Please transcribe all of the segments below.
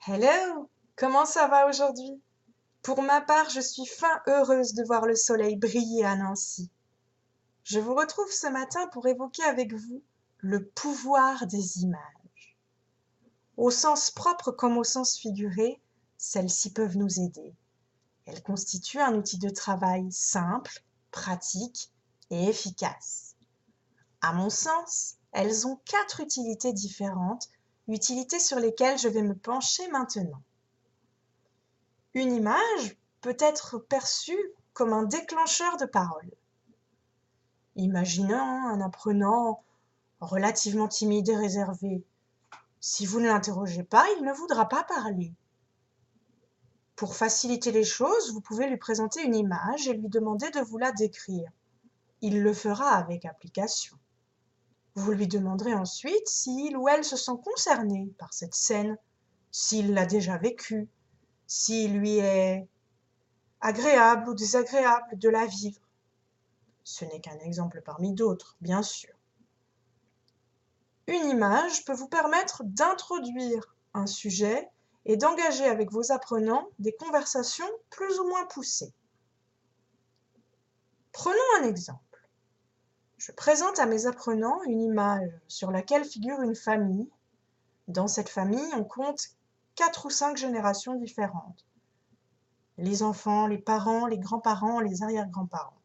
Hello! Comment ça va aujourd'hui? Pour ma part, je suis fin heureuse de voir le soleil briller à Nancy. Je vous retrouve ce matin pour évoquer avec vous le pouvoir des images. Au sens propre comme au sens figuré, celles-ci peuvent nous aider. Elles constituent un outil de travail simple, pratique et efficace. À mon sens, elles ont 4 utilités différentes, utilités sur lesquelles je vais me pencher maintenant. Une image peut être perçue comme un déclencheur de parole. Imaginons un apprenant relativement timide et réservé. Si vous ne l'interrogez pas, il ne voudra pas parler. Pour faciliter les choses, vous pouvez lui présenter une image et lui demander de vous la décrire. Il le fera avec application. Vous lui demanderez ensuite s'il ou elle se sent concerné par cette scène, s'il l'a déjà vécue, s'il lui est agréable ou désagréable de la vivre. Ce n'est qu'un exemple parmi d'autres, bien sûr. Une image peut vous permettre d'introduire un sujet et d'engager avec vos apprenants des conversations plus ou moins poussées. Prenons un exemple. Je présente à mes apprenants une image sur laquelle figure une famille. Dans cette famille, on compte 4 ou 5 générations différentes. Les enfants, les parents, les grands-parents, les arrière-grands-parents.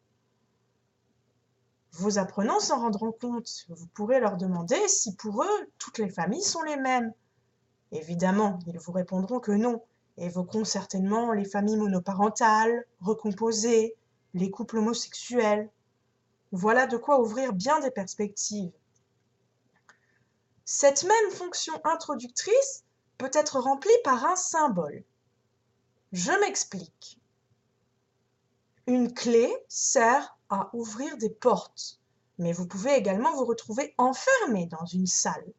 Vos apprenants s'en rendront compte. Vous pourrez leur demander si pour eux, toutes les familles sont les mêmes. Évidemment, ils vous répondront que non, évoqueront certainement les familles monoparentales, recomposées, les couples homosexuels. Voilà de quoi ouvrir bien des perspectives. Cette même fonction introductrice peut être remplie par un symbole. Je m'explique. Une clé sert à ouvrir des portes, mais vous pouvez également vous retrouver enfermé dans une salle.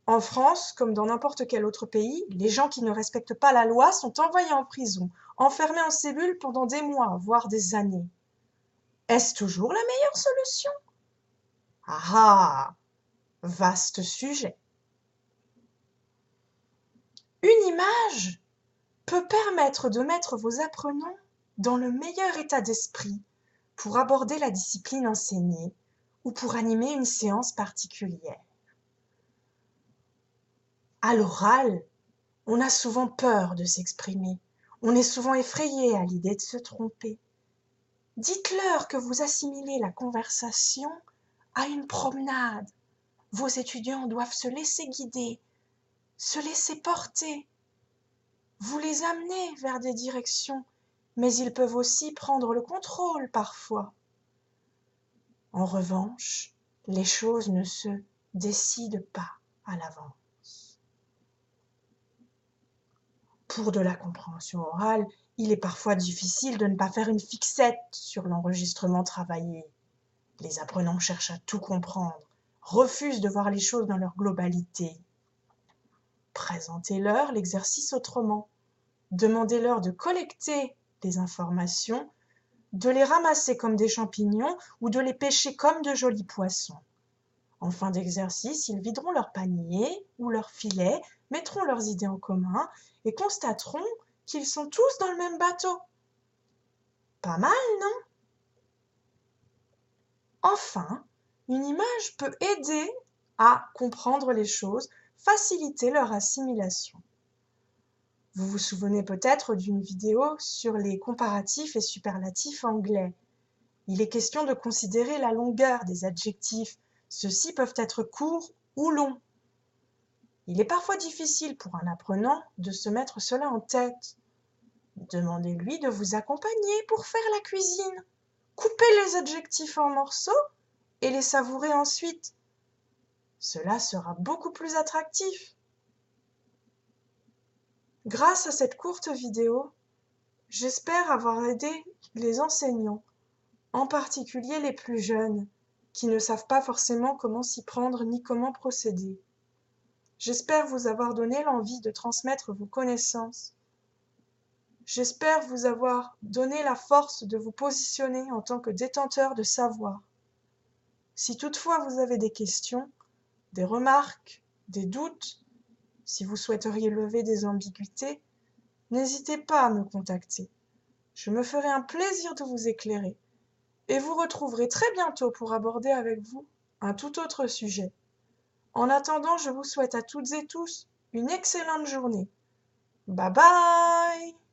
En France, comme dans n'importe quel autre pays, les gens qui ne respectent pas la loi sont envoyés en prison, enfermés en cellule pendant des mois, voire des années. Est-ce toujours la meilleure solution? Ah! Vaste sujet. Une image peut permettre de mettre vos apprenants dans le meilleur état d'esprit pour aborder la discipline enseignée ou pour animer une séance particulière. À l'oral, on a souvent peur de s'exprimer. On est souvent effrayé à l'idée de se tromper. Dites-leur que vous assimilez la conversation à une promenade. Vos étudiants doivent se laisser guider, se laisser porter. Vous les amenez vers des directions, mais ils peuvent aussi prendre le contrôle parfois. En revanche, les choses ne se décident pas à l'avance. Pour de la compréhension orale, il est parfois difficile de ne pas faire une fixette sur l'enregistrement travaillé. Les apprenants cherchent à tout comprendre, refusent de voir les choses dans leur globalité. Présentez-leur l'exercice autrement. Demandez-leur de collecter les informations, de les ramasser comme des champignons ou de les pêcher comme de jolis poissons. En fin d'exercice, ils videront leur panier ou leur filet, mettront leurs idées en commun et constateront qu'ils sont tous dans le même bateau. Pas mal, non? Enfin, une image peut aider à comprendre les choses, faciliter leur assimilation. Vous vous souvenez peut-être d'une vidéo sur les comparatifs et superlatifs anglais. Il est question de considérer la longueur des adjectifs. Ceux-ci peuvent être courts ou longs. Il est parfois difficile pour un apprenant de se mettre cela en tête. Demandez-lui de vous accompagner pour faire la cuisine. Coupez les adjectifs en morceaux et les savourer ensuite. Cela sera beaucoup plus attractif. Grâce à cette courte vidéo, j'espère avoir aidé les enseignants, en particulier les plus jeunes, qui ne savent pas forcément comment s'y prendre ni comment procéder. J'espère vous avoir donné l'envie de transmettre vos connaissances. J'espère vous avoir donné la force de vous positionner en tant que détenteur de savoir. Si toutefois vous avez des questions, des remarques, des doutes, Si vous souhaiteriez lever des ambiguïtés, n'hésitez pas à me contacter. Je me ferai un plaisir de vous éclairer et vous retrouverez très bientôt pour aborder avec vous un tout autre sujet. En attendant, je vous souhaite à toutes et tous une excellente journée. Bye bye!